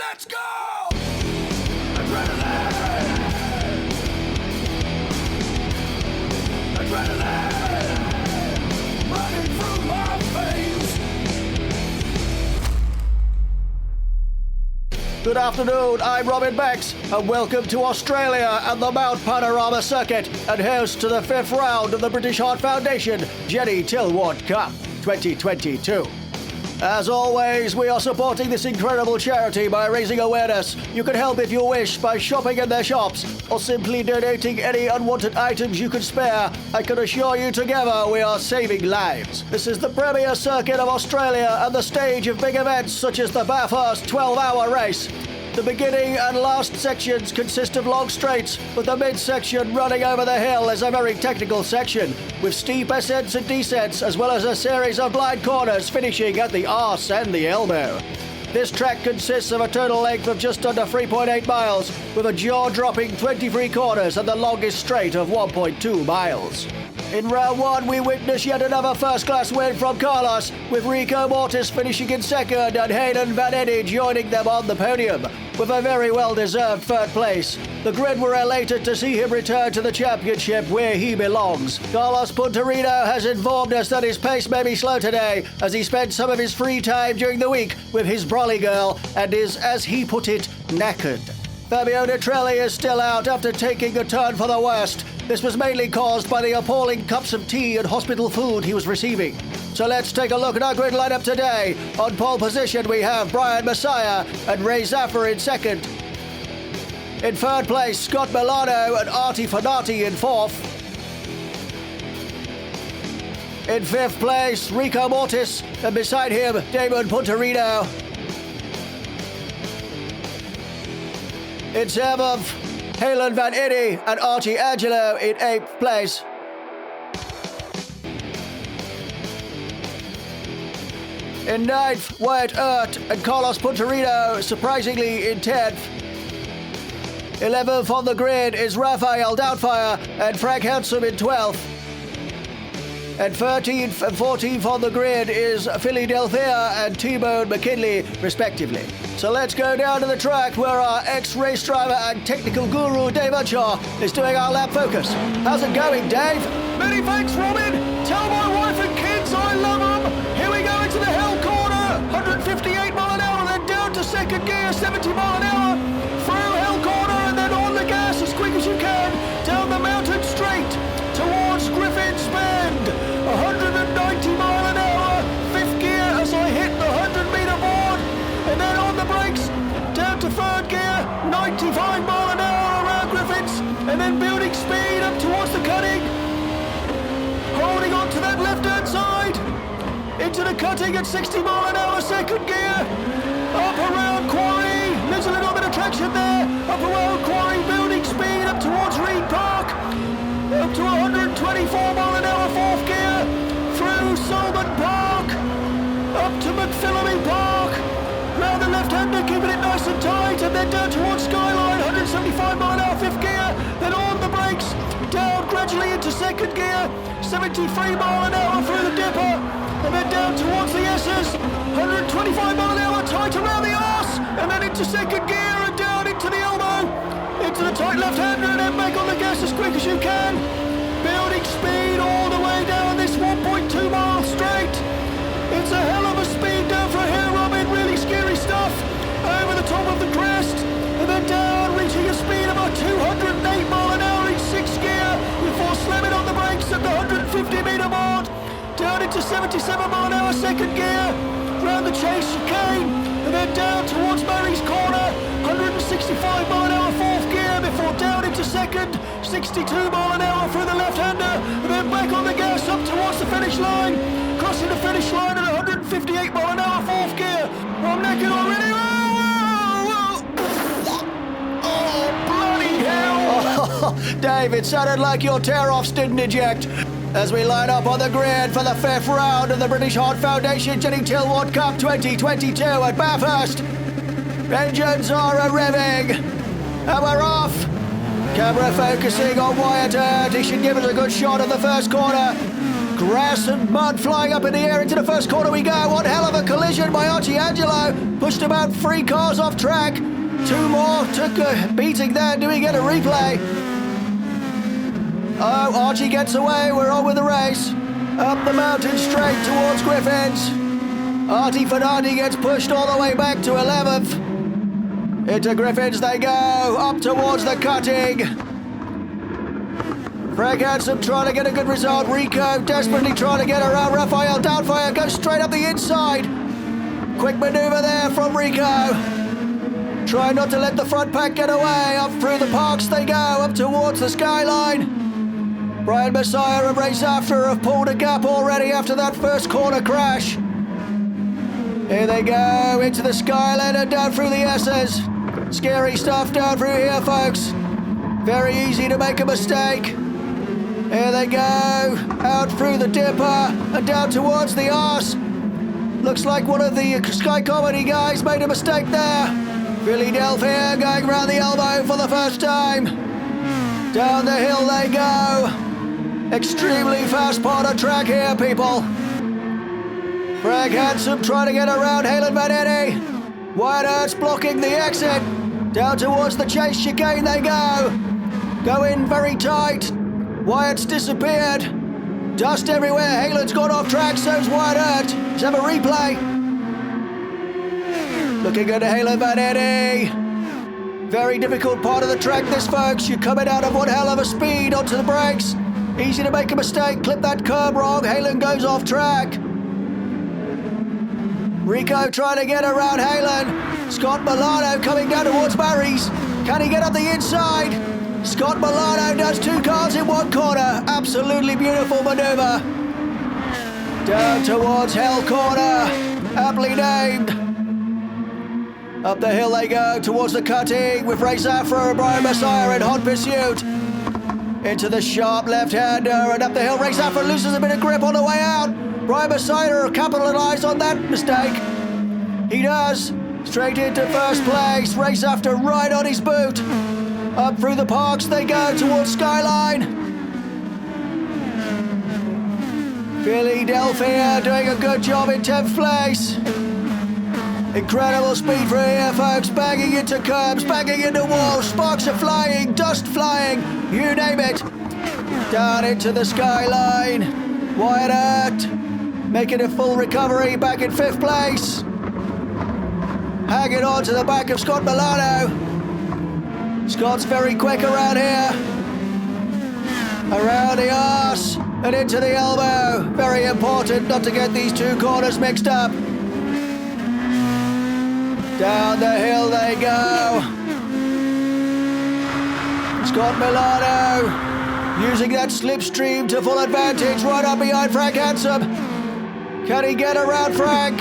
Let's go! Adrenaline! Adrenaline! Running through my veins. Good afternoon, I'm Robin Bex, and welcome to Australia and the Mount Panorama Circuit, and host to the 5th round of the British Heart Foundation Jenny Tilwart Cup 2022. As always, we are supporting this incredible charity by raising awareness. You can help if you wish by shopping in their shops or simply donating any unwanted items you can spare. I can assure you together we are saving lives. This is the premier circuit of Australia and the stage of big events such as the Bathurst 12-hour race. The beginning and last sections consist of long straights, with the mid-section running over the hill is a very technical section, with steep ascents and descents, as well as a series of blind corners finishing at the arse and the elbow. This track consists of a total length of just under 3.8 miles, with a jaw-dropping 23 corners and the longest straight of 1.2 miles. In round one, we witness yet another first-class win from Carlos, with Rico Mortis finishing in second and Hayden Van Eddy joining them on the podium, with a very well-deserved third place. The grid were elated to see him return to the championship where he belongs. Carlos Punterino has informed us that his pace may be slow today, as he spent some of his free time during the week with his brolly girl and is, as he put it, knackered. Fabio Nitrelli is still out after taking a turn for the worst. This was mainly caused by the appalling cups of tea and hospital food he was receiving. So let's take a look at our grid lineup today. On pole position we have Brian Messiah and Ray Zaffer in second. In third place, Scott Milano and Artie Fanati in fourth. In fifth place, Rico Mortis, and beside him, Damon Punterino. In seventh, Hayden Van Eddy and Archie Angelo in 8th place. In 9th, Wyatt Earth and Carlos Punterino, surprisingly in 10th. 11th on the grid is Raphael Doubtfire and Frank Handsome in 12th. And 13th and 14th on the grid is Philly Delthea and T-Bone McKinley, respectively. So let's go down to the track where our ex-race driver and technical guru Dave Unshaw is doing our lap focus. How's it going, Dave? Many thanks, Robin. Tell my wife and kids I love them. Here we go into the hell corner. 158 mile an hour, then down to second gear, 70 mile an hour. Through hell corner and then on the gas as quick as you can. Down the mountain straight towards Griffin's Bend. 190 mile an hour. Fifth gear as I hit the 100-meter board. And then on the brakes, down to third gear, 95 mile an hour around Griffiths, and then building speed up towards the cutting. Holding on to that left-hand side, into the cutting at 60 mile an hour, second gear. Up around Quarry, there's a little bit of traction there. Up around Quarry, building speed up towards Reed Park. Up to 124 mile an hour, fourth gear. Through Solomon Park, up to McPhillamy Park. Round the left-hander, keeping it nice and tight, and then down towards Skyline, 175 mile an hour, fifth gear, then on the brakes, down gradually into second gear, 73 mile an hour through the dipper, and then down towards the S's, 125 mile an hour, tight around the arse, and then into second gear and down into the elbow, into the tight left-hander, and then back on the gas as quick as you can, building speed all the way down this 1.2 mile straight. It's a hell of a speed down for here, Robin, really scary stuff. Over the top of the crest, and then down, reaching a speed of about 208 mile an hour in sixth gear, before slamming on the brakes at the 150-meter board. Down into 77 mile an hour, second gear, round the chase chicane, and then down towards Murray's Corner, 165 mile an hour, fourth gear, before down into second, 62 mile an hour through the left-hander, and then back on the gas up towards the finish line. Crossing the finish line at 158 mile an hour, fourth gear. I'm naked already. Oh, bloody hell! Oh, Dave, it sounded like your tear-offs didn't eject. As we line up on the grid for the 5th round of the British Heart Foundation Jenny Tilwart Cup 2022 at Bathurst. Engines are a-revving, and we're off. Camera focusing on Wyatt Earth. He should give us a good shot of the first corner. Grass and mud flying up in the air into the first corner we go. One hell of a collision by Archangelo. Pushed about 3 cars off track. 2 more took a beating there. Do we get a replay? Oh, Archie gets away. We're on with the race. Up the mountain straight towards Griffins. Artie Fernandi gets pushed all the way back to 11th. Into Griffins they go. Up towards the cutting. Frank Hansen trying to get a good result. Rico desperately trying to get around. Raphael Downfire goes straight up the inside. Quick maneuver there from Rico. Try not to let the front pack get away. Up through the parks they go. Up towards the skyline. Brian Messiah and Race After have pulled a gap already after that first corner crash. Here they go into the skyline and down through the S's. Scary stuff down through here, folks. Very easy to make a mistake. Here they go, out through the Dipper and down towards the arse. Looks like one of the Sky Comedy guys made a mistake there. Billy Delphia going round the elbow for the first time. Down the hill they go. Extremely fast part of track here, people. Frank Hansen trying to get around Halen Van Eddy. Wyatt Earth's blocking the exit. Down towards the chase chicane they go. Go in very tight. Wyatt's disappeared. Dust everywhere. Halen's gone off track, so's Wyatt Earth. Let's have a replay. Looking good to Halen Van Eddy. Very difficult part of the track, this, folks. You're coming out of one hell of a speed onto the brakes. Easy to make a mistake. Clip that curb wrong. Halen goes off track. Rico trying to get around Halen. Scott Milano coming down towards Barry's. Can he get up the inside? Scott Milano does 2 cars in 1 corner. Absolutely beautiful maneuver. Down towards Hell Corner. Aptly named. Up the hill they go towards the cutting with Ray Zafra and Brian Messiah in hot pursuit. Into the sharp left-hander and up the hill. Ray Zafra loses a bit of grip on the way out. Brian Messiah capitalised on that mistake. He does. Straight into first place. Race after right on his boot. Up through the parks they go towards Skyline. Billy Delphia doing a good job in 10th place. Incredible speed for here, folks. Banging into curbs, banging into walls. Sparks are flying, dust flying. You name it. Down into the Skyline. Wyatt Earth making a full recovery back in 5th place. Hanging on to the back of Scott Milano. Scott's very quick around here. Around the arse and into the elbow. Very important not to get these 2 corners mixed up. Down the hill they go. Scott Milano using that slipstream to full advantage right up behind Frank Hansen. Can he get around Frank?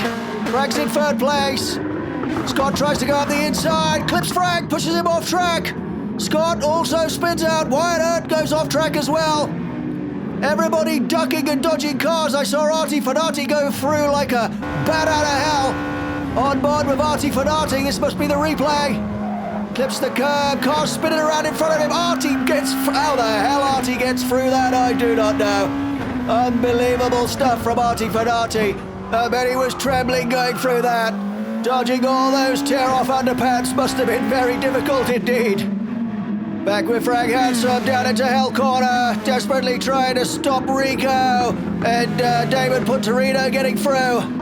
Frank's in 3rd place. Scott tries to go up the inside, clips Frank, pushes him off track. Scott also spins out. Wyatt Earth goes off track as well. Everybody ducking and dodging cars. I saw Artie Fernandi go through like a bat out of hell. On board with Artie Fernandi. This must be the replay. Clips the curb, cars spinning around in front of him. Artie gets... How the hell Artie gets through that, I do not know. Unbelievable stuff from Artie Fernandi. I bet he was trembling going through that. Dodging all those tear-off underpants must have been very difficult indeed. Back with Frank Hansen down into Hell Corner, desperately trying to stop Rico, and David Punterino getting through.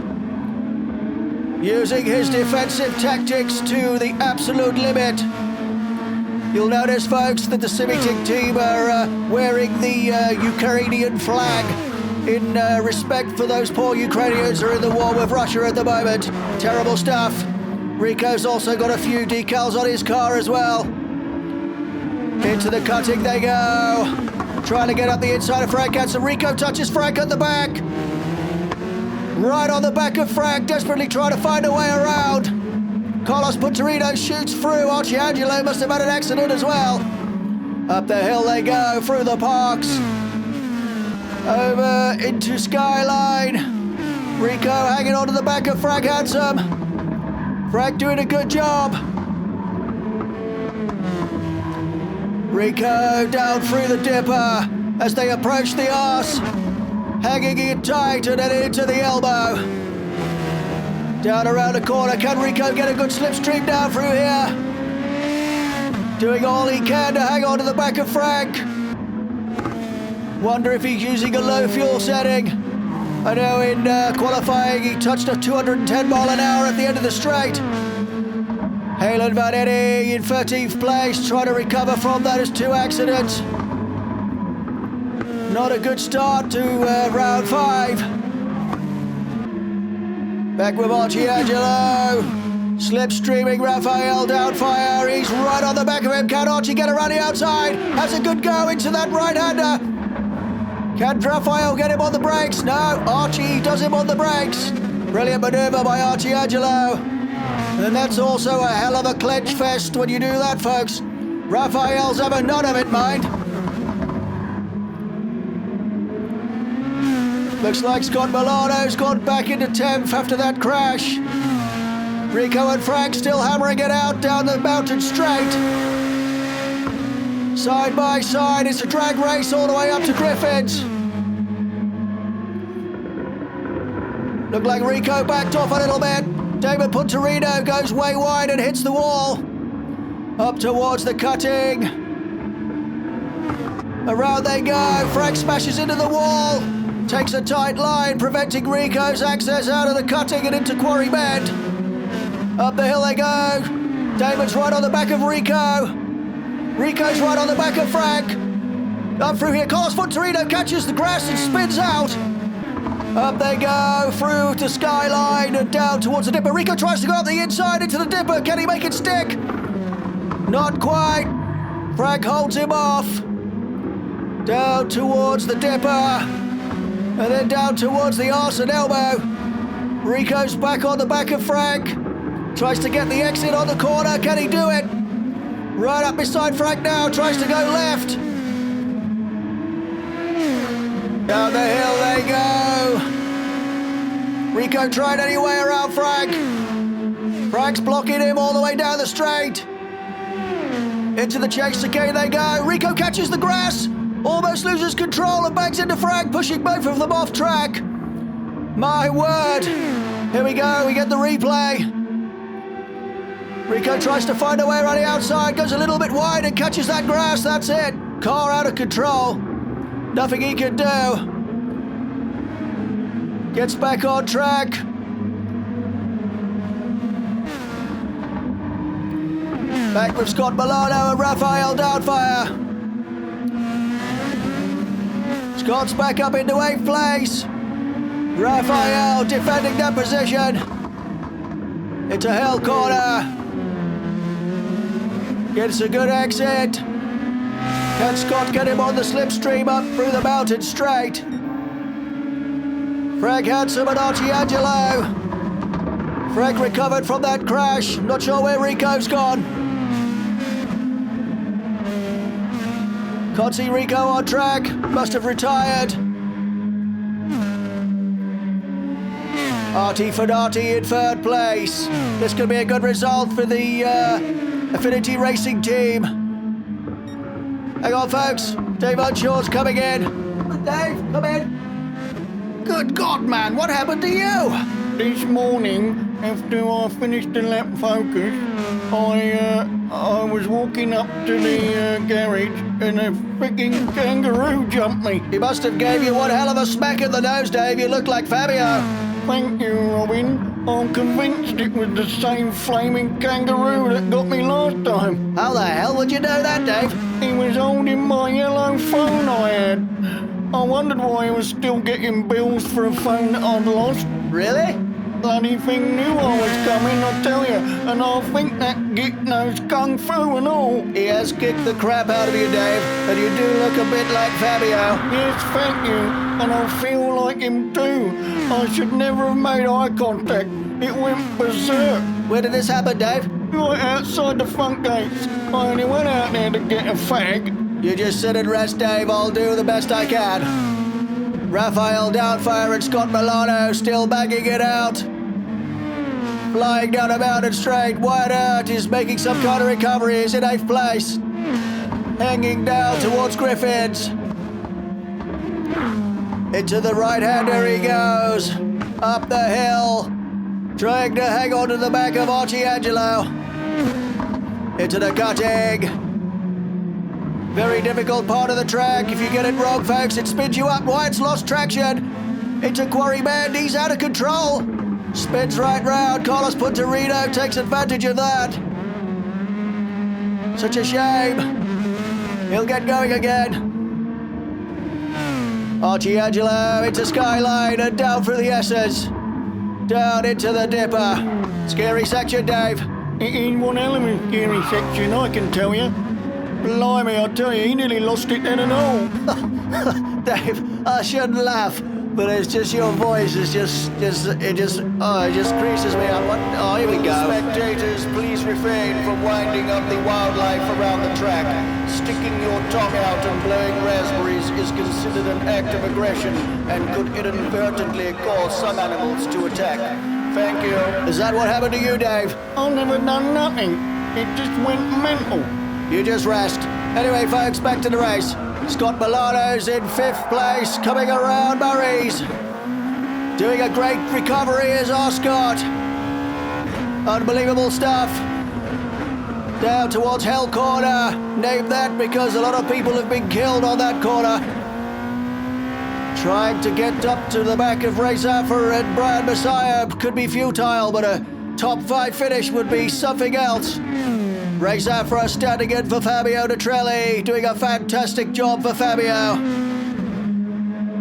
Using his defensive tactics to the absolute limit. You'll notice, folks, that the Civic team are wearing the Ukrainian flag in respect for those poor Ukrainians who are in the war with Russia at the moment. Terrible stuff. Rico's also got a few decals on his car as well. Into the cutting they go. Trying to get up the inside of Frank Hansen. Rico touches Frank at the back. Right on the back of Frank, desperately trying to find a way around. Carlos Punterino shoots through. Archangelo must have had an accident as well. Up the hill they go, through the parks. Over into Skyline. Rico hanging on to the back of Frank Hansen. Frank doing a good job. Rico down through the Dipper as they approach the arse. hanging it tight and then into the elbow. Down around the corner, can Rico get a good slipstream down through here? Doing all he can to hang on to the back of Frank. Wonder if he's using a low fuel setting. I know in qualifying he touched a 210 mile an hour at the end of the straight. Halen Van Eddy in 13th place, trying to recover from that as 2 accidents. Not a good start to round 5. Back with Archie-Angelo. Slipstreaming Raphael Doubtfire. He's right on the back of him. Can Archie get around the outside? Has a good go into that right-hander. Can Raphael get him on the brakes? No, Archie does him on the brakes. Brilliant manoeuvre by Archie-Angelo. And that's also a hell of a clench fest when you do that, folks. Raphael's having none of it, mind. Looks like Scott Milano's gone back into 10th after that crash. Rico and Frank still hammering it out down the mountain straight. Side by side, it's a drag race all the way up to Griffin's. Looked like Rico backed off a little bit. David Puntorino goes way wide and hits the wall. Up towards the cutting. Around they go. Frank smashes into the wall. Takes a tight line, preventing Rico's access out of the cutting and into Quarry Bend. Up the hill they go. David's right on the back of Rico. Rico's right on the back of Frank. Up through here, Carlos Puntorino catches the grass and spins out. Up they go, through to Skyline and down towards the Dipper. Rico tries to go up the inside into the Dipper. Can he make it stick? Not quite. Frank holds him off. Down towards the Dipper. And then down towards the arse and elbow. Rico's back on the back of Frank. Tries to get the exit on the corner. Can he do it? Right up beside Frank now. Tries to go left. Down the hill they go. Rico tried any way around Frank. Frank's blocking him all the way down the straight. Into the chase chicane they go. Rico catches the grass. Almost loses control and bangs into Frank, pushing both of them off track. My word. Here we go, we get the replay. Rico tries to find a way around the outside, goes a little bit wide and catches that grass, that's it. Car out of control. Nothing he can do. Gets back on track. Back with Scott Milano and Raphael Doubtfire. Scott's back up into 8th place. Raphael defending that position. Into Hell Corner. Gets a good exit. Can Scott get him on the slipstream up through the mountain straight? Frank Hansen and Archie-Angelo. Frank recovered from that crash. Not sure where Rico's gone. Can't see Rico on track. Must have retired. Artie Fedati in 3rd place. This could be a good result for the Affinity Racing team. Hang on, folks. Dave Unshaw's coming in. Dave, come in. Good God, man, what happened to you? This morning, after I finished the lap focus, I was walking up to the garage and a freaking kangaroo jumped me. He must have gave you one hell of a smack in the nose, Dave. You look like Fabio. Thank you, Robin. I'm convinced it was the same flaming kangaroo that got me last time. How the hell would you know that, Dave? He was holding my yellow phone I had. I wondered why he was still getting bills for a phone that I'd lost. Really? Bloody thing knew I was coming, I tell you, and I think that git knows kung fu and all. He has kicked the crap out of you, Dave, and you do look a bit like Fabio. Yes, thank you, and I feel like him too. I should never have made eye contact. It went berserk. Where did this happen, Dave? Right outside the front gates. I only went out there to get a fag. You just sit and rest, Dave. I'll do the best I can. Raphael Doubtfire and Scott Milano still banging it out. Flying down a mountain straight. Wyatt Earp is making some kind of recovery. He's in 8th place. Hanging down towards Griffin's. Into the right-hander he goes. Up the hill. Trying to hang on to the back of Archangelo. Into the cutting. Very difficult part of the track. If you get it wrong, folks, it spins you up. Wyatt's lost traction. Into Quarry Bend. He's out of control. Spins right round. Carlos Punterino takes advantage of that. Such a shame. He'll get going again. Archangelo into Skyline and down through the S's. Down into the Dipper. Scary section, Dave. It is one hell of a scary section, I can tell you. Blimey, I tell you, he nearly lost it then and all. Dave, I shouldn't laugh, but it's just your voice. It just creases me out. Here we go. Spectators, please refrain from winding up the wildlife around the track. Sticking your tongue out and blowing raspberries is considered an act of aggression and could inadvertently cause some animals to attack. Thank you. Is that what happened to you, Dave? I've never done nothing. It just went mental. You just rest. Anyway, folks, back to the race. Scott Milano's in 5th place, coming around Murray's. Doing a great recovery is our Scott. Unbelievable stuff. Down towards Hell Corner. Named that because a lot of people have been killed on that corner. Trying to get up to the back of Ray Zaffer and Brian Messiah could be futile, but a top 5 finish would be something else. Ray Zafra standing in for Fabio Nitrelli, doing a fantastic job for Fabio.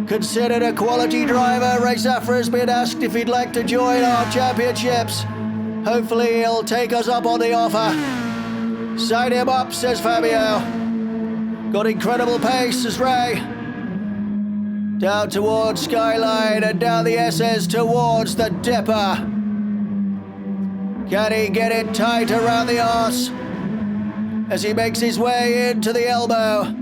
Considered a quality driver, Ray Zafra has been asked if he'd like to join our championships. Hopefully he'll take us up on the offer. Sign him up, says Fabio. Got incredible pace, says Ray. Down towards Skyline and down the SS towards the Dipper. Can he get it tight around the arse as he makes his way into the elbow?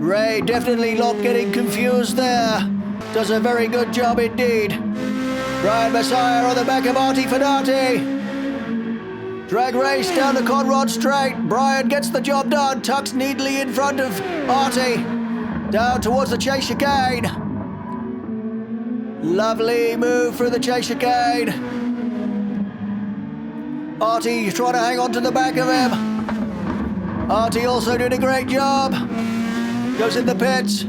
Ray definitely not getting confused there. Does a very good job indeed. Brian Messiah on the back of Artie Fedati. Drag race down the Conrod Straight. Brian gets the job done. Tucks neatly in front of Artie. Down towards the chase chicane. Lovely move through the chase chicane. Artie trying to hang on to the back of him. Artie also doing a great job. Goes in the pits.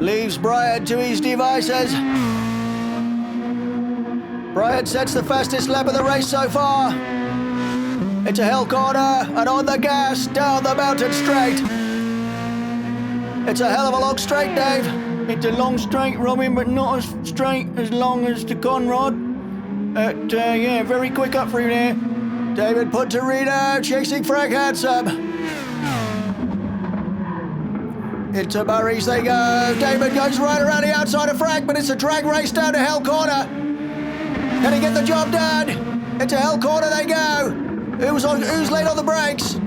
Leaves Brian to his devices. Brian sets the fastest lap of the race so far. Into Hell Corner and on the gas down the mountain straight. It's a hell of a long straight, Dave. It's a long straight, Robin, but not as straight as long as the Conrod. Yeah, very quick up through there. David Punterino chasing Frank Handsome. Into Murray's they go. David goes right around the outside of Frank, but it's a drag race down to Hell Corner. Can he get the job done? Into Hell Corner they go. Who's late on the brakes?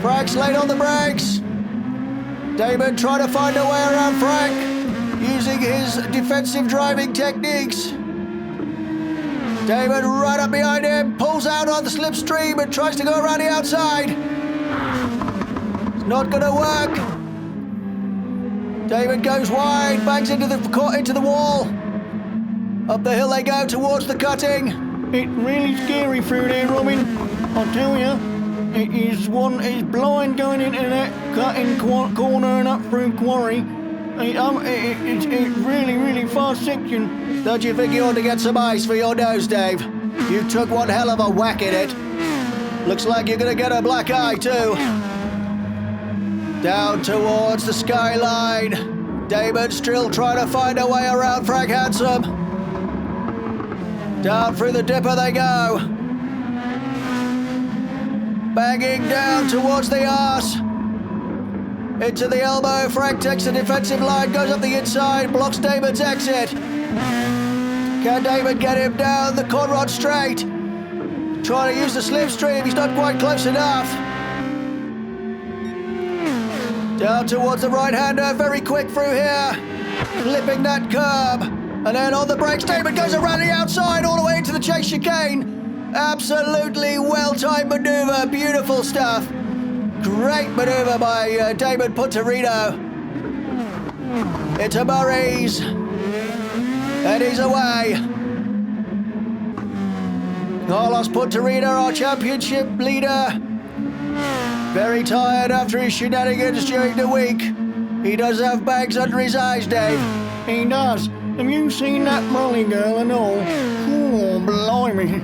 Frank's late on the brakes. David trying to find a way around Frank, using his defensive driving techniques. David right up behind him, pulls out on the slipstream and tries to go around the outside. It's not going to work. David goes wide, bangs into the wall. Up the hill they go towards the cutting. It's really scary through there, Robin. I'll tell you. It's blind going into that cutting corner and up through Quarry. It's really, really fast section. Don't you think you ought to get some ice for your nose, Dave? You took one hell of a whack at it. Looks like you're gonna get a black eye too. Down towards the Skyline. David still trying to find a way around Frank Handsome. Down through the Dipper they go. Banging down towards the arse. Into the elbow, Frank takes the defensive line, goes up the inside, blocks David's exit. Can David get him down the Conrod Straight? Trying to use the slipstream, he's not quite close enough. Down towards the right-hander, very quick through here. Clipping that curb. And then on the brakes, David goes around the outside all the way into the chase chicane. Absolutely well-timed maneuver, beautiful stuff. Great maneuver by David Punterino. into Murray's. And he's away. Carlos Puntarina, our championship leader. Very tired after his shenanigans during the week. He does have bags under his eyes, Dave. He does. Have you seen that Molly girl and all? Oh, blimey.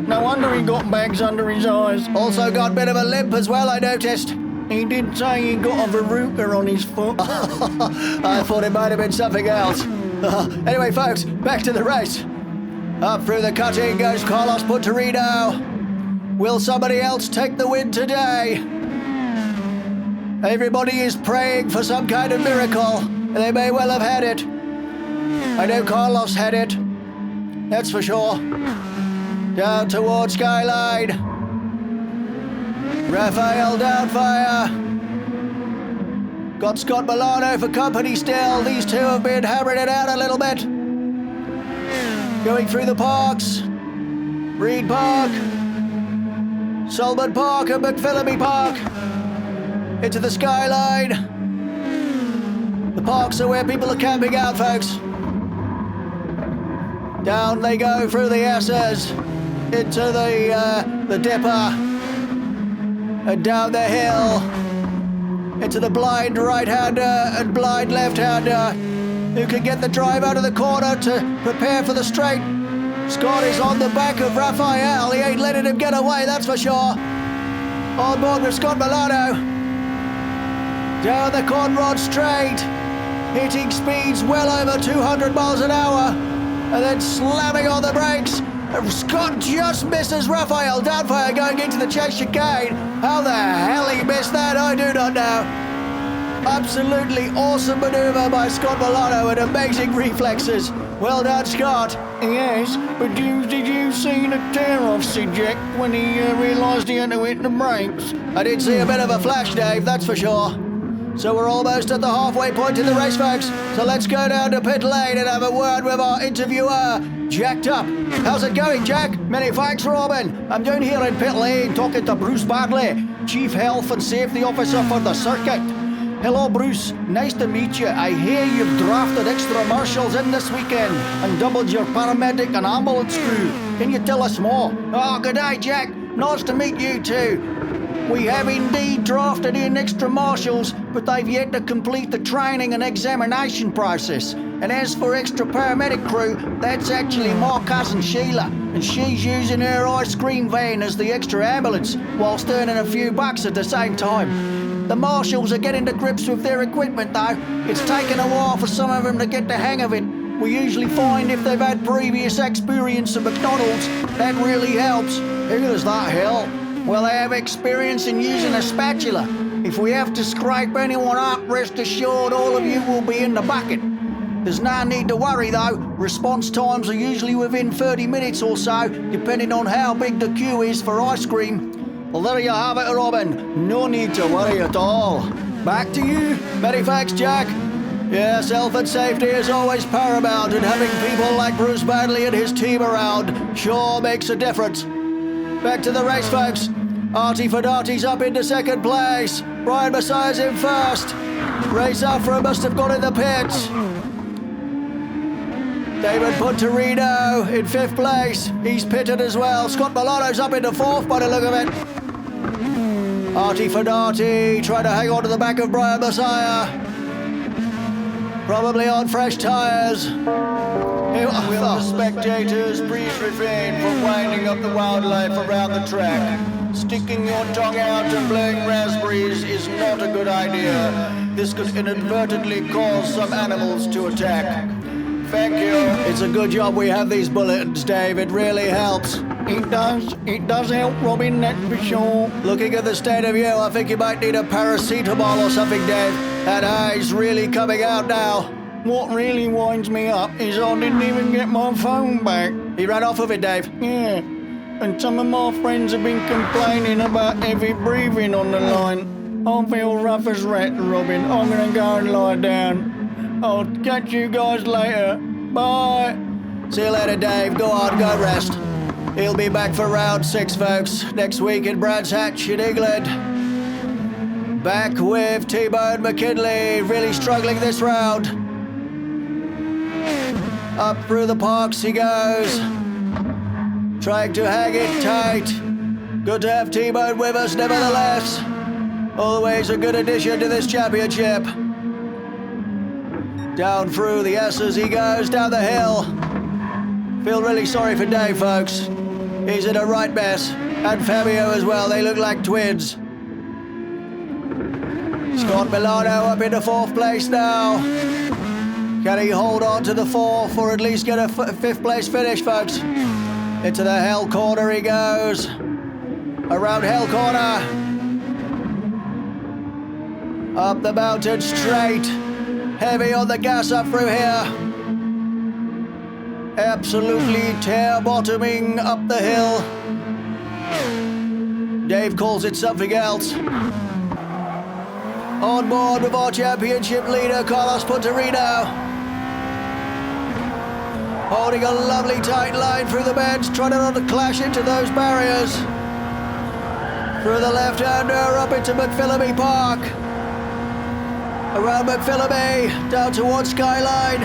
No wonder he got bags under his eyes. Also got a bit of a limp as well, I noticed. He did say he got a verruca on his foot. I thought it might have been something else. Anyway, folks, back to the race. Up through the cutting goes Carlos Puntarino. Will somebody else take the win today? Everybody is praying for some kind of miracle. They may well have had it. I know Carlos had it. That's for sure. Down towards Skyline. Raphael Downfire. Got Scott Milano for company still. These two have been hammering it out a little bit. Going through the parks. Reed Park. Solomon Park and McPhillamy Park. Into the Skyline. The parks are where people are camping out, folks. Down they go through the S's. Into the Dipper. And down the hill. Into the blind right-hander and blind left-hander, who can get the drive out of the corner to prepare for the straight. Scott is on the back of Raphael. He ain't letting him get away, that's for sure. On board with Scott Milano. Down the Conrod straight, hitting speeds well over 200 miles an hour, and then slamming on the brakes. Scott just misses Raphael Downfire going into the chase chicane. How the hell he missed that, I do not know. Absolutely awesome manoeuvre by Scott Milano and amazing reflexes. Well done, Scott. Yes, but did you see the tear-off Jack when he realised he had to hit the brakes? I did see a bit of a flash, Dave, that's for sure. So we're almost at the halfway point in the race, folks. So let's go down to pit lane and have a word with our interviewer, Jacked Up. How's it going, Jack? Many thanks, Robin. I'm down here in pit lane talking to Bruce Badley, Chief Health and Safety Officer for the circuit. Hello, Bruce. Nice to meet you. I hear you've drafted extra marshals in this weekend and doubled your paramedic and ambulance crew. Can you tell us more? Oh, good day, Jack. Nice to meet you too. We have indeed drafted in extra marshals, but they've yet to complete the training and examination process. And as for extra paramedic crew, that's actually my cousin Sheila, and she's using her ice cream van as the extra ambulance, whilst earning a few bucks at the same time. The marshals are getting to grips with their equipment though. It's taken a while for some of them to get the hang of it. We usually find if they've had previous experience at McDonald's, that really helps. Who does that help? Well, they have experience in using a spatula. If we have to scrape anyone up, rest assured all of you will be in the bucket. There's no need to worry though. Response times are usually within 30 minutes or so, depending on how big the queue is for ice cream. Well, there you have it, Robin. No need to worry at all. Back to you. Many thanks, Jack. Yes, health and safety is always paramount, and having people like Bruce Badley and his team around sure makes a difference. Back to the race, folks. Artie Fadati's up into second place. Brian Messiah's in first. Race Afra must have got in the pits. David Puntarino in fifth place. He's pitted as well. Scott Milano's up into fourth by the look of it. Artie Fadati trying to hang on to the back of Brian Messiah. Probably on fresh tyres. Will the spectators please refrain from winding up the wildlife around the track? Sticking your tongue out and blowing raspberries is not a good idea. This could inadvertently cause some animals to attack. Thank you. It's a good job we have these bulletins, Dave. It really helps. It does help, Robin, that's for sure. Looking at the state of you, I think you might need a paracetamol or something, Dave. That eye's really coming out now. What really winds me up is I didn't even get my phone back. He ran off with it, Dave. Yeah, and some of my friends have been complaining about heavy breathing on the line. I feel rough as rat, Robin. I'm gonna go and lie down. I'll catch you guys later. Bye. See you later, Dave. Go on, go rest. He'll be back for round 6, folks, next week in Brands Hatch in England. Back with T-Bone McKinley, really struggling this round. Up through the parks he goes, trying to hang it tight. Good to have T-Bone with us nevertheless. Always a good addition to this championship. Down through the S's he goes, down the hill. Feel really sorry for Dave, folks. He's in a right mess. And Fabio as well, they look like twins. Scott Milano up into 4th place now. Can he hold on to the 4th or at least get a 5th place finish, folks? Into the hell corner he goes. Around hell corner. Up the mountain straight. Heavy on the gas up through here. Absolutely tear-bottoming up the hill. Dave calls it something else. On board with our championship leader, Carlos Punterino. Holding a lovely tight line through the bends, trying not to clash into those barriers. Through the left-hander, up into McPhillamy Park. Around McPhillamy, down towards Skyline.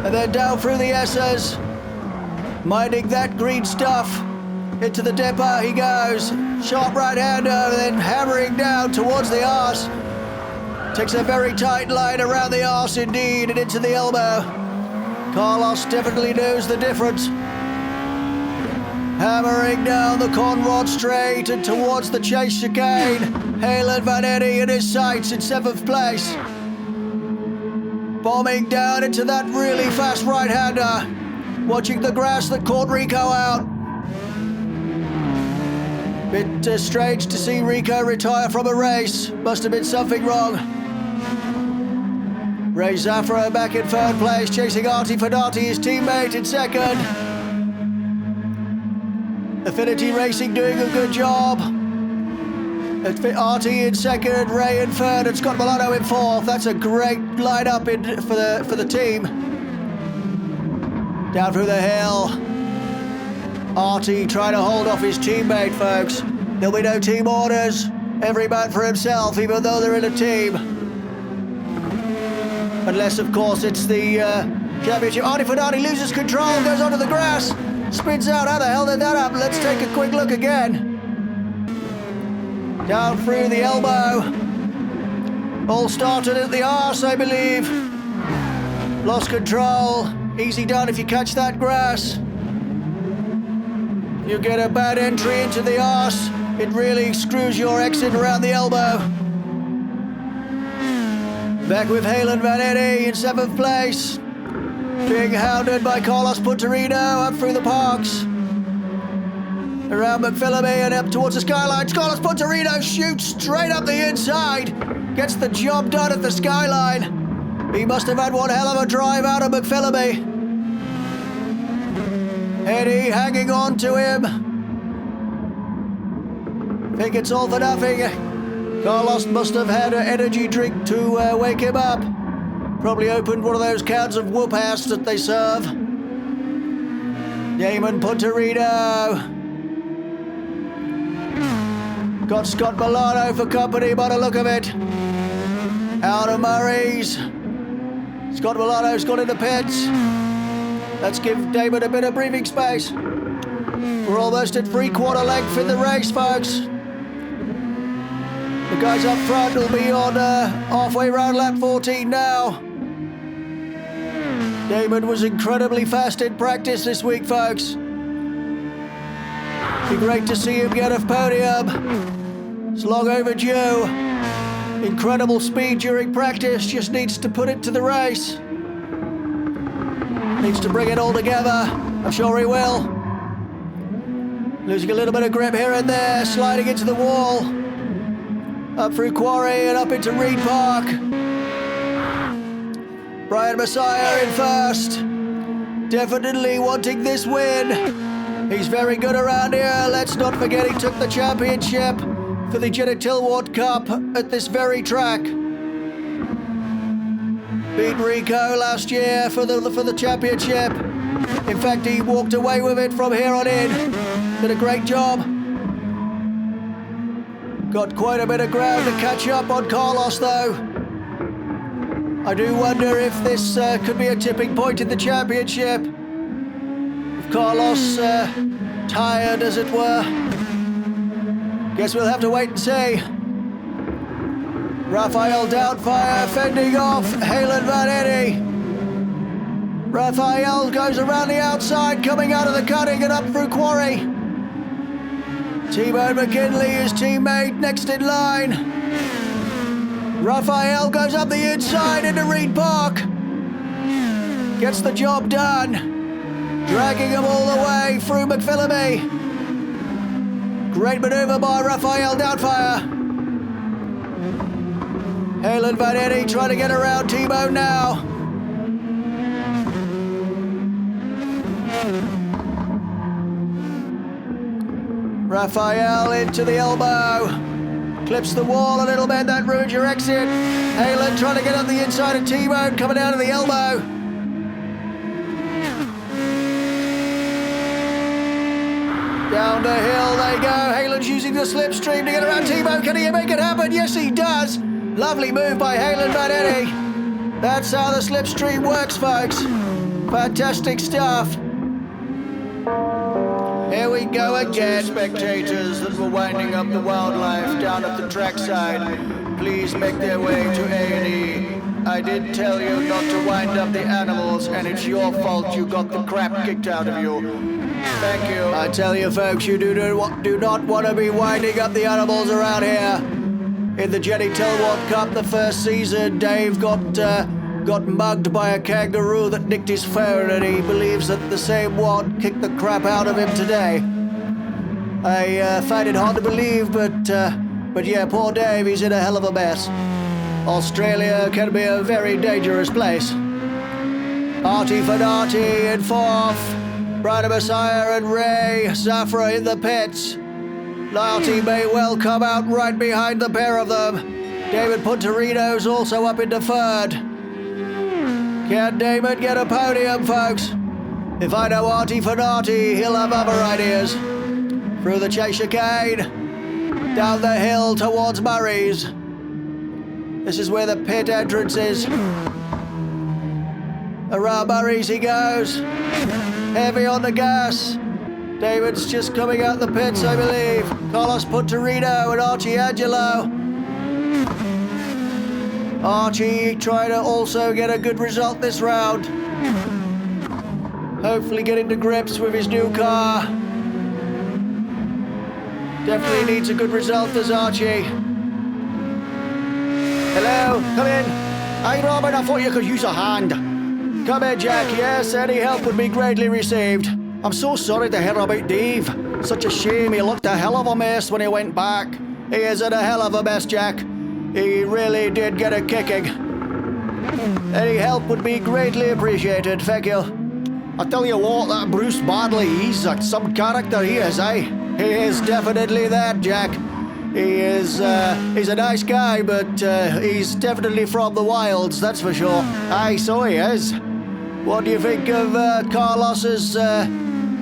And then down through the S's. Minding that green stuff. Into the dipper he goes. Sharp right-hander, then hammering down towards the arse. Takes a very tight line around the arse indeed, and into the elbow. Carlos definitely knows the difference. Hammering down the Conrod straight and towards the chase chicane. Halen Vanetti in his sights in 7th place. Bombing down into that really fast right-hander. Watching the grass that caught Rico out. Bit strange to see Rico retire from a race. Must have been something wrong. Ray Zafra back in 3rd place, chasing Artie Fedati, his teammate, in 2nd. Affinity Racing doing a good job. Artie in 2nd, Ray in 3rd, and Scott Milano in 4th. That's a great lineup for the team. Down through the hill. Artie trying to hold off his teammate, folks. There'll be no team orders. Every man for himself, even though they're in a team. Unless, of course, it's the championship. Artie Fedati loses control, goes onto the grass, spins out. How the hell did that happen? Let's take a quick look again. Down through the elbow. All started at the arse, I believe. Lost control. Easy done if you catch that grass. You get a bad entry into the arse. It really screws your exit around the elbow. Back with Halen Vanetti in 7th place. Being hounded by Carlos Punterino up through the parks. Around McPhillamy and up towards the skyline. Carlos Punterino shoots straight up the inside. Gets the job done at the skyline. He must have had one hell of a drive out of McPhillamy. Eddie hanging on to him. Think it's all for nothing. Carlos must have had an energy drink to wake him up. Probably opened one of those cans of whoop ass that they serve. Damon Punterino. Got Scott Milano for company by the look of it. Out of Murray's. Scott Milano's got in the pits. Let's give Damon a bit of breathing space. We're almost at 3/4 length in the race, folks. The guys up front will be on halfway round lap 14 now. Damon was incredibly fast in practice this week, folks. Be great to see him get a podium. It's long overdue. Incredible speed during practice, just needs to put it to the race. Needs to bring it all together. I'm sure he will. Losing a little bit of grip here and there, sliding into the wall. Up through Quarry and up into Reed Park. Brian Messiah in first. Definitely wanting this win. He's very good around here. Let's not forget he took the championship for the Jenny Tilwart Cup at this very track. Beat Rico last year for the championship. In fact, he walked away with it from here on in. Did a great job. Got quite a bit of ground to catch up on Carlos, though. I do wonder if this could be a tipping point in the championship. If Carlos tired, as it were. Guess we'll have to wait and see. Raphael Doubtfire fending off Halen Van Eddy. Raphael goes around the outside, coming out of the cutting and up through Quarry. T-Bone McKinley, his teammate, next in line. Raphael goes up the inside into Reed Park. Gets the job done. Dragging him all the way through McPhillamy. Great manoeuvre by Raphael Doubtfire. Halen Van Eddy trying to get around T-Bone now. Raphael into the elbow. Clips the wall a little bit, that ruins your exit. Halen trying to get up the inside of T-Bone, coming down to the elbow. Down the hill they go. Halen's using the slipstream to get around T-Bone. Can he make it happen? Yes, he does. Lovely move by Halen Van Eddy. That's how the slipstream works, folks. Fantastic stuff. Here we go again. Spectators that were winding up the wildlife down at the trackside, please make their way to A&E. I did tell you not to wind up the animals, and it's your fault you got the crap kicked out of you. Thank you. I tell you folks, you do not want to be winding up the animals around here. In the Jenny Tilwart Cup, the first season, Dave got mugged by a kangaroo that nicked his phone, and he believes that the same one kicked the crap out of him today. I find it hard to believe, but yeah, poor Dave, he's in a hell of a mess. Australia can be a very dangerous place. Artie Fadati in fourth, Brian Messiah and Ray Zafra in the pits. Larty may well come out right behind the pair of them. David Punterino's also up into third. Can Damon get a podium, folks? If I know Artie Fadati, he'll have other ideas. Through the chase chicane, down the hill towards Murray's. This is where the pit entrance is. Around Murray's he goes. Heavy on the gas. David's just coming out the pits, I believe. Carlos Punterino and Archie Angelo. Archie trying to also get a good result this round. Hopefully getting to grips with his new car. Definitely needs a good result, does Archie. Hello, come in. Hi Robin, I thought you could use a hand. Come in, Jack. Yes, any help would be greatly received. I'm so sorry to hear about Dave. Such a shame, he looked a hell of a mess when he went back. He is in a hell of a mess, Jack. He really did get a kicking. Any help would be greatly appreciated, thank you. I tell you what, that Bruce Badley, he's some character, he is, eh? He is definitely that, Jack. He's a nice guy, but he's definitely from the wilds, that's for sure. Aye, so he is. What do you think of Carlos's,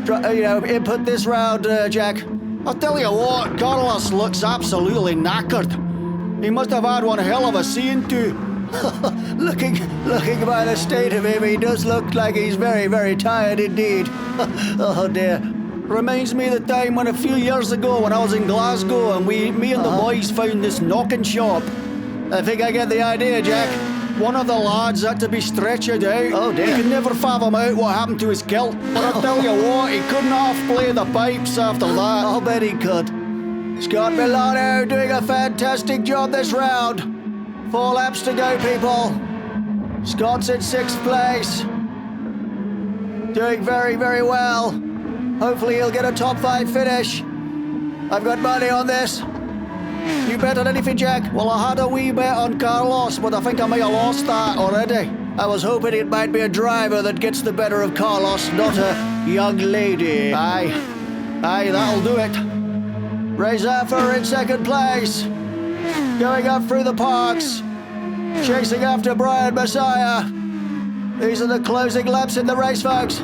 input this round, Jack? I'll tell you what, Carlos looks absolutely knackered. He must have had one hell of a scene too. looking by the state of him, he does look like he's very, very tired indeed. Oh dear. Reminds me of the time when a few years ago when I was in Glasgow and me and the boys found this knocking shop. I think I get the idea, Jack. One of the lads had to be stretchered out. Oh dear. He could never fathom out what happened to his kilt. But I tell you what, he couldn't half play the pipes after that. I'll bet he could. Scott Milano doing a fantastic job this round. 4 laps to go, people. Scott's in 6th place. Doing very, very well. Hopefully he'll get a top 5 finish. I've got money on this. You bet on anything, Jack? Well, I had a wee bet on Carlos, but I think I may have lost that already. I was hoping it might be a driver that gets the better of Carlos, not a young lady. Aye, that'll do it. Ray Zaffer in 2nd place. Going up through the parks. Chasing after Brian Messiah. These are the closing laps in the race, folks.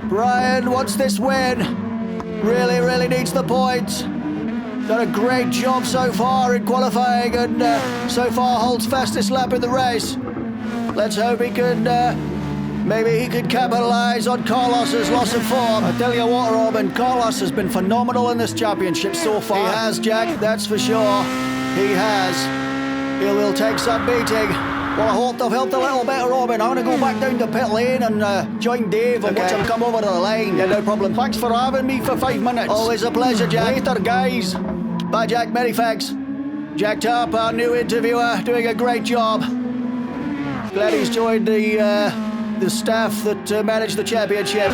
Brian wants this win. Really, really needs the points. Done a great job so far in qualifying and so far holds fastest lap in the race. Let's hope he can, maybe he could capitalise on Carlos's loss of form. I tell you what, Robin, Carlos has been phenomenal in this championship so far. He has, Jack, that's for sure. He has. He will take some beating. Well, I hope they've helped a little bit, Robin. I'm going to go back down to pit lane and join Dave and watch him come over to the lane. Yeah, no problem. Thanks for having me for 5 minutes. Always a pleasure, Jack. Later, guys. Bye, Jack. Many thanks. Jack Tarp, our new interviewer, doing a great job. Glad he's joined the staff that manage the championship.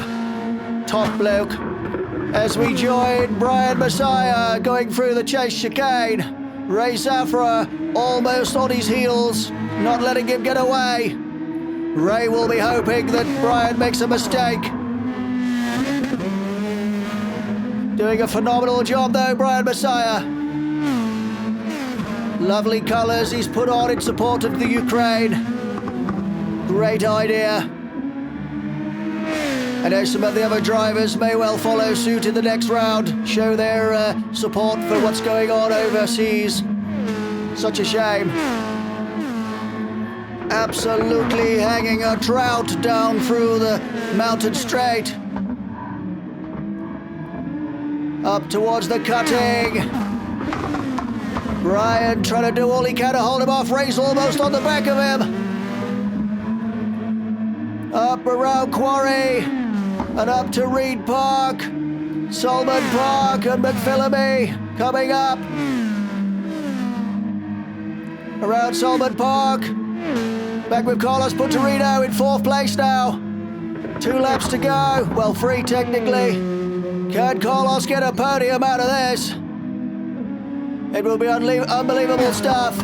Top bloke. As we join Brian Messiah going through the chase chicane. Ray Zafra almost on his heels, not letting him get away. Ray will be hoping that Brian makes a mistake. Doing a phenomenal job though, Brian Messiah. Lovely colours he's put on in support of the Ukraine. Great idea. I know some of the other drivers may well follow suit in the next round, show their support for what's going on overseas. Such a shame. Absolutely hanging a drought down through the mountain straight. Up towards the cutting. Brian trying to do all he can to hold him off. Ray's almost on the back of him. Up around Quarry and up to Reed Park, Solomon Park and McPhillamy coming up. Around Solomon Park, back with Carlos Punterino in 4th place now. 2 laps to go, well 3 technically. Can Carlos get a podium out of this? It will be unbelievable stuff.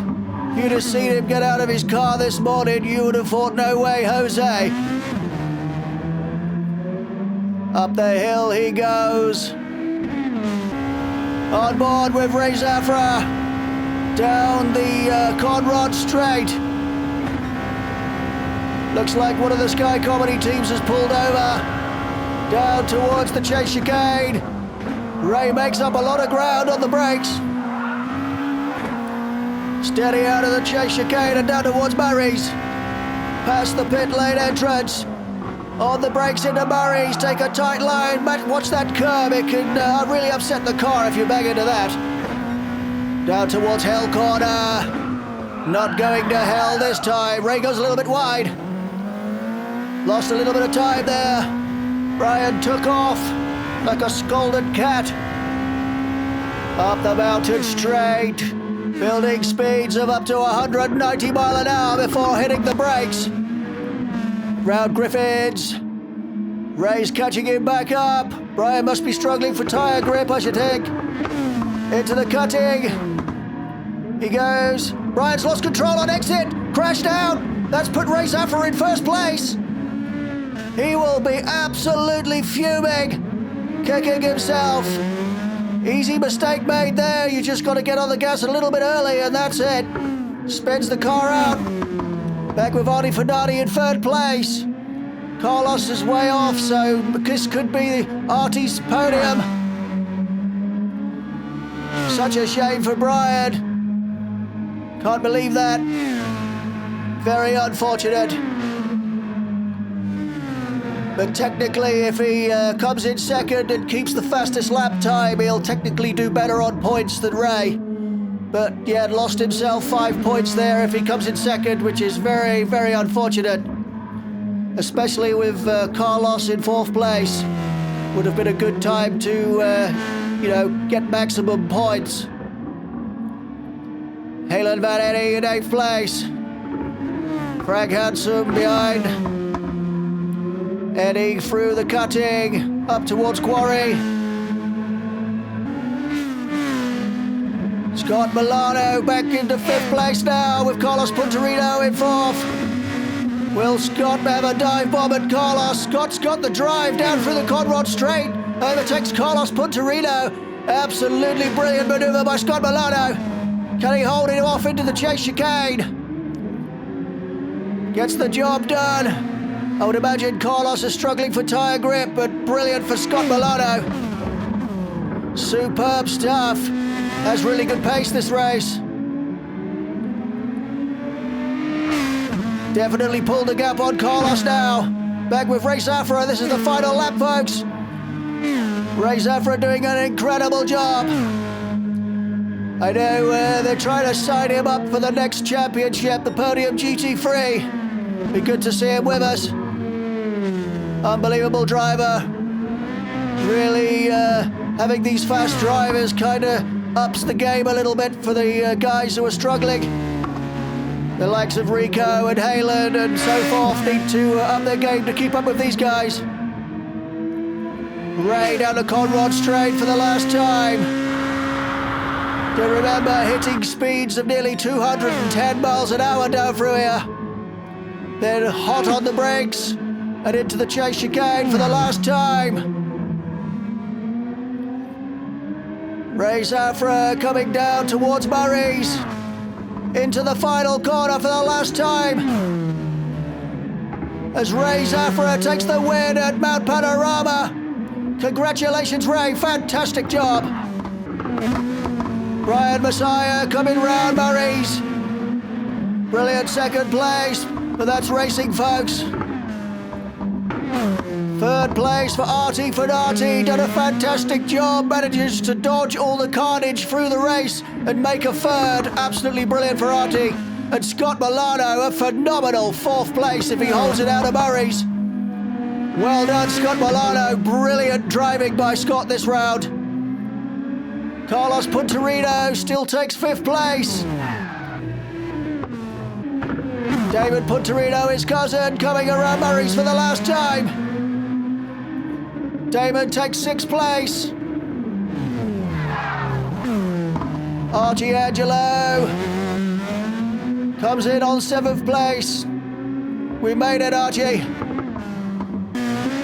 If you'd have seen him get out of his car this morning, you would have thought, no way, Jose. Up the hill he goes. On board with Ray Zafra. Down the Conrod Straight. Looks like one of the Sky Comedy teams has pulled over. Down towards the chase chicane. Ray makes up a lot of ground on the brakes. Steady out of the chase chicane and down towards Murray's. Past the pit lane entrance. On the brakes into Murray's, take a tight line, watch that curb, it can really upset the car if you bang into that. Down towards Hell Corner, not going to hell this time, Ray goes a little bit wide. Lost a little bit of time there, Brian took off like a scalded cat. Up the mountain straight, building speeds of up to 190 mile an hour before hitting the brakes. Round Griffins. Ray's catching him back up. Brian must be struggling for tyre grip, I should think. Into the cutting. He goes. Brian's lost control on exit. Crashed down. That's put Ray Zafra in 1st place. He will be absolutely fuming. Kicking himself. Easy mistake made there. You just got to get on the gas a little bit early and that's it. Spins the car out. Back with Artie Fernardi in 3rd place. Carlos is way off, so this could be Artie's podium. Such a shame for Brian. Can't believe that. Very unfortunate. But technically, if he comes in 2nd and keeps the fastest lap time, he'll technically do better on points than Ray. But yeah, lost himself 5 points there if he comes in 2nd, which is very, very unfortunate. Especially with Carlos in 4th place. Would have been a good time to, get maximum points. Halen Van Eddy in 8th place. Frank Hansen behind. Eddie through the cutting, up towards Quarry. Scott Milano back into 5th place now with Carlos Punterino in 4th. Will Scott have a dive bomb at Carlos? Scott's got the drive down through the Conrod Straight. Overtakes Carlos Punterino. Absolutely brilliant manoeuvre by Scott Milano. Can he hold him off into the chase chicane? Gets the job done. I would imagine Carlos is struggling for tyre grip, but brilliant for Scott Milano. Superb stuff. That's really good pace, this race. Definitely pulled the gap on Carlos now. Back with Ray Zafra. This is the final lap, folks. Ray Zafra doing an incredible job. I know they're trying to sign him up for the next championship, the Podium GT3. Be good to see him with us. Unbelievable driver. Really having these fast drivers kind of ups the game a little bit for the guys who are struggling. The likes of Rico and Halen and so forth need to up their game to keep up with these guys. Ray down the Conrod straight for the last time. To remember, hitting speeds of nearly 210 miles an hour down through here. Then hot on the brakes and into the chase chicane for the last time. Ray Zafra coming down towards Murray's. Into the final corner for the last time. As Ray Zafra takes the win at Mount Panorama. Congratulations, Ray. Fantastic job. Brian Messiah coming round Murray's. Brilliant second place, but that's racing, folks. Third place for Artie Fenati. Done a fantastic job. Manages to dodge all the carnage through the race and make a third. Absolutely brilliant for Artie. And Scott Milano, a phenomenal fourth place if he holds it out of Murray's. Well done, Scott Milano. Brilliant driving by Scott this round. Carlos Punterino still takes fifth place. David Punterino, his cousin, coming around Murray's for the last time. Damon takes sixth place. Archie Angelo comes in on seventh place. We made it, Archie.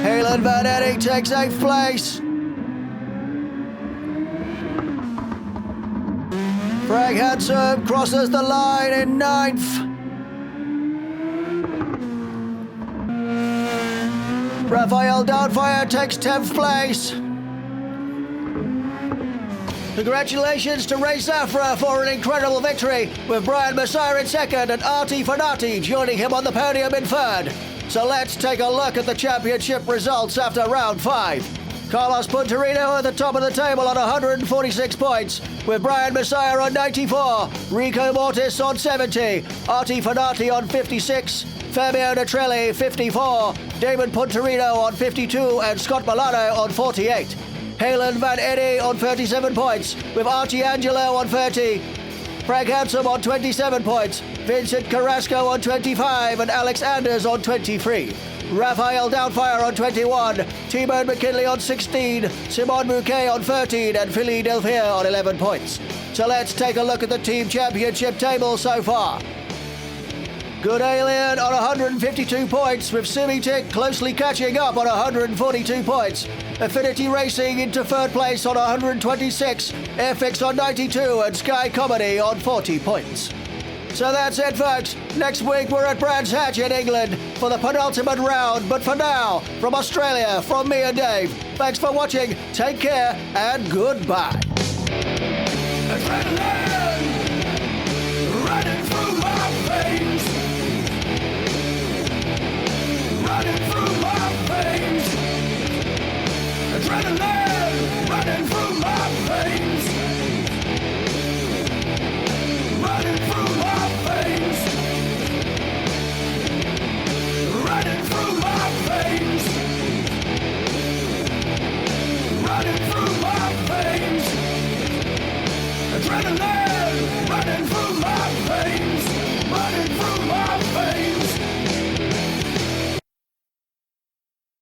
Halen Van Edding takes eighth place. Frank Hansom crosses the line in ninth. Raphael Doubtfire takes 10th place. Congratulations to Ray Zafra for an incredible victory, with Brian Messiah in second and Artie Fenati joining him on the podium in third. So let's take a look at the championship results after round 5. Carlos Punterino at the top of the table on 146 points, with Brian Messiah on 94, Rico Mortis on 70, Artie Fenati on 56, Fabio Natrelli 54, Damon Punterino on 52 and Scott Milano on 48. Halen Van Eddy on 37 points, with Archie Angelo on 30, Frank Hansom on 27 points, Vincent Carrasco on 25 and Alex Anders on 23. Raphael Doubtfire on 21, T-Bone McKinley on 16, Simon Bouquet on 13 and Philly Delphia on 11 points. So let's take a look at the team championship table so far. Good Alien on 152 points, with Simitic closely catching up on 142 points. Affinity Racing into third place on 126, Airfix on 92 and Sky Comedy on 40 points. So that's it, folks. Next week we're at Brands Hatch in England for the penultimate round. But for now, from Australia, from me and Dave, thanks for watching, take care, and goodbye. Adrenaline running through my veins. Running through my veins. Adrenaline running through my veins. Running through my veins. Running through my veins. Running through my veins. Adrenaline running through my veins. Running through my veins.